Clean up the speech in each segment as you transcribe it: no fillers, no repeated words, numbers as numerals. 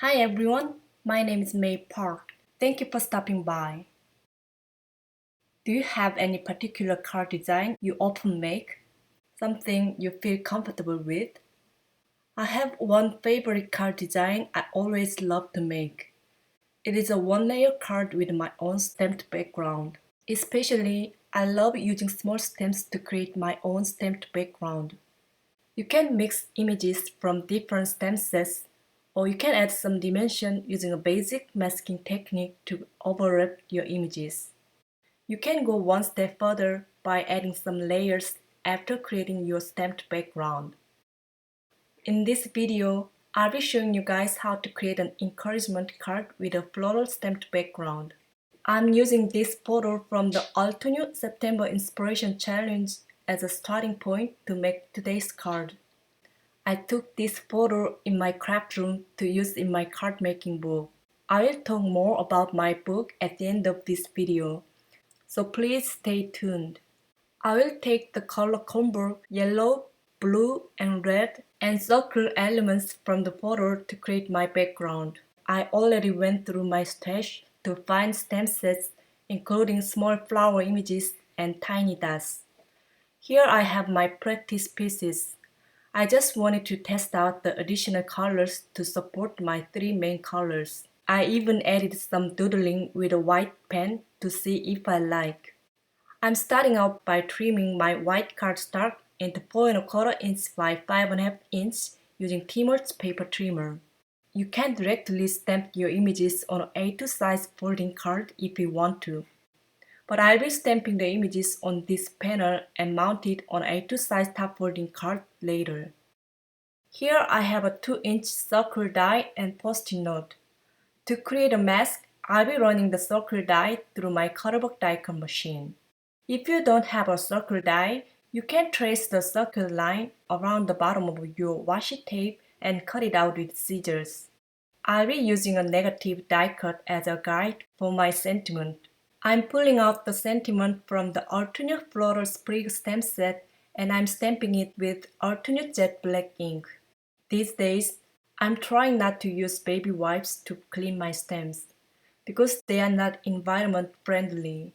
Hi everyone, my name is May Park. Thank you for stopping by. Do you have any particular card design you often make? Something you feel comfortable with? I have one favorite card design I always love to make. It is a one-layer card with my own stamped background. Especially, I love using small stamps to create my own stamped background. You can mix images from different stamp sets, or you can add some dimension using a basic masking technique to overlap your images. You can go one step further by adding some layers after creating your stamped background. In this video, I'll be showing you guys how to create an encouragement card with a floral stamped background. I'm using this photo from the Alternate September Inspiration Challenge as a starting point to make today's card. I took this photo in my craft room to use in my card making book. I will talk more about my book at the end of this video, so please stay tuned. I will take the color combo yellow, blue, and red and circle elements from the photo to create my background. I already went through my stash to find stamp sets including small flower images and tiny dots. Here I have my practice pieces. I just wanted to test out the additional colors to support my three main colors. I even added some doodling with a white pen to see if I like. I'm starting out by trimming my white cardstock into 4¼ inch by 5½ inch using Timo's paper trimmer. You can directly stamp your images on an A2 size folding card if you want to, but I'll be stamping the images on this panel and mount it on A2 size top folding card later. Here I have a 2-inch circle die and post-it note. To create a mask, I'll be running the circle die through my Cutterbox die cut machine. If you don't have a circle die, you can trace the circle line around the bottom of your washi tape and cut it out with scissors. I'll be using a negative die cut as a guide for my sentiment. I'm pulling out the sentiment from the alternate floral sprig stamp set and I'm stamping it with alternate jet black ink. These days, I'm trying not to use baby wipes to clean my stamps because they are not environment friendly.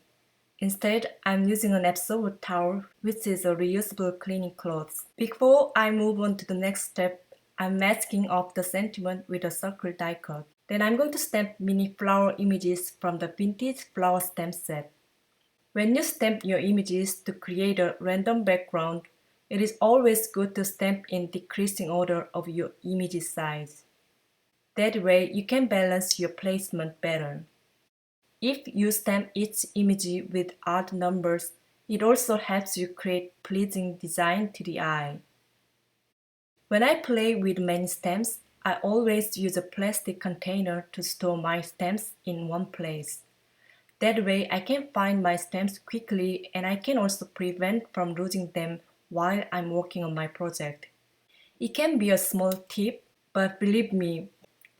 Instead, I'm using an absorbent towel, which is a reusable cleaning cloth. Before I move on to the next step, I'm masking off the sentiment with a circle die cut. Then I'm going to stamp mini flower images from the vintage flower stamp set. When you stamp your images to create a random background, it is always good to stamp in decreasing order of your image size. That way, you can balance your placement better. If you stamp each image with odd numbers, it also helps you create pleasing design to the eye. When I play with many stamps, I always use a plastic container to store my stamps in one place. That way I can find my stamps quickly and I can also prevent from losing them while I'm working on my project. It can be a small tip, but believe me,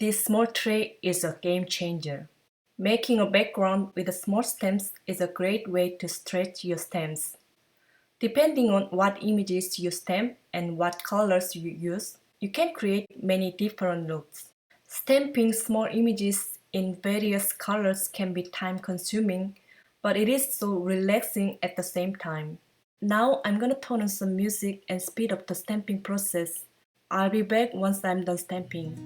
this small trick is a game changer. Making a background with small stamps is a great way to stretch your stamps. Depending on what images you stamp and what colors you use, you can create many different looks. Stamping small images in various colors can be time-consuming, but it is so relaxing at the same time. Now I'm gonna turn on some music and speed up the stamping process. I'll be back once I'm done stamping.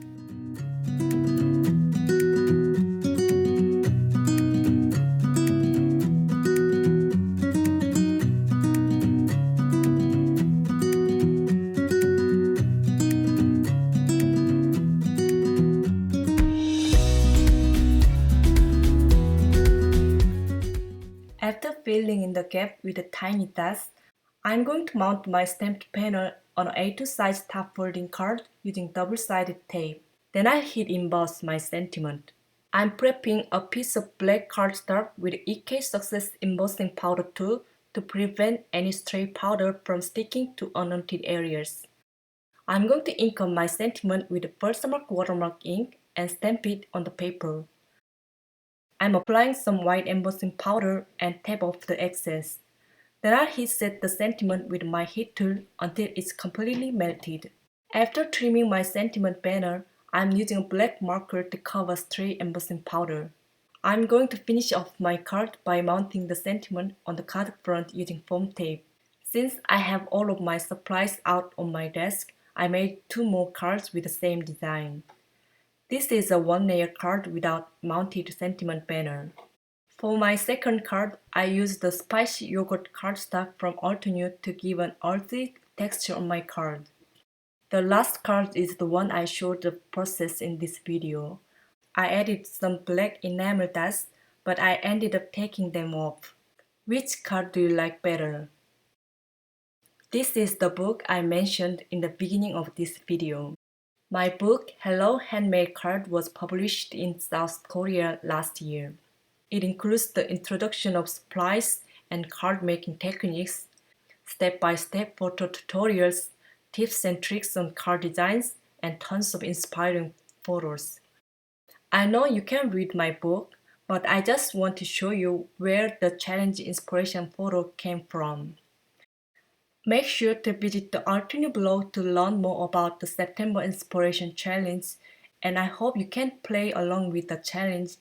After filling in the gap with the tiny dots, I'm going to mount my stamped panel on an A2 size top folding card using double-sided tape. Then I hit emboss my sentiment. I'm prepping a piece of black cardstock with EK Success embossing powder tool to prevent any stray powder from sticking to unwanted areas. I'm going to ink on my sentiment with the Versamark watermark ink and stamp it on the paper. I'm applying some white embossing powder and tap off the excess. Then I'll heat set the sentiment with my heat tool until it's completely melted. After trimming my sentiment banner, I'm using a black marker to cover stray embossing powder. I'm going to finish off my card by mounting the sentiment on the card front using foam tape. Since I have all of my supplies out on my desk, I made 2 more cards with the same design. This is a 1-layer card without mounted sentiment banner. For my second card, I used the spicy yogurt cardstock from Alternate to give an earthy texture on my card. The last card is the one I showed the process in this video. I added some black enamel dust, but I ended up taking them off. Which card do you like better? This is the book I mentioned in the beginning of this video. My book, Hello Handmade Card, was published in South Korea last year. It includes the introduction of supplies and card making techniques, step-by-step photo tutorials, tips and tricks on card designs, and tons of inspiring photos. I know you can read my book, but I just want to show you where the challenge inspiration photo came from. Make sure to visit the Alternate blog to learn more about the September Inspiration Challenge, and I hope you can play along with the challenge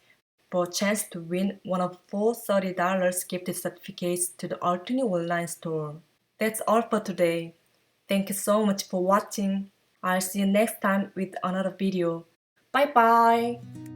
for a chance to win one of 4 $30 gift certificates to the Alternate online store. That's all for today. Thank you so much for watching. I'll see you next time with another video. Bye bye!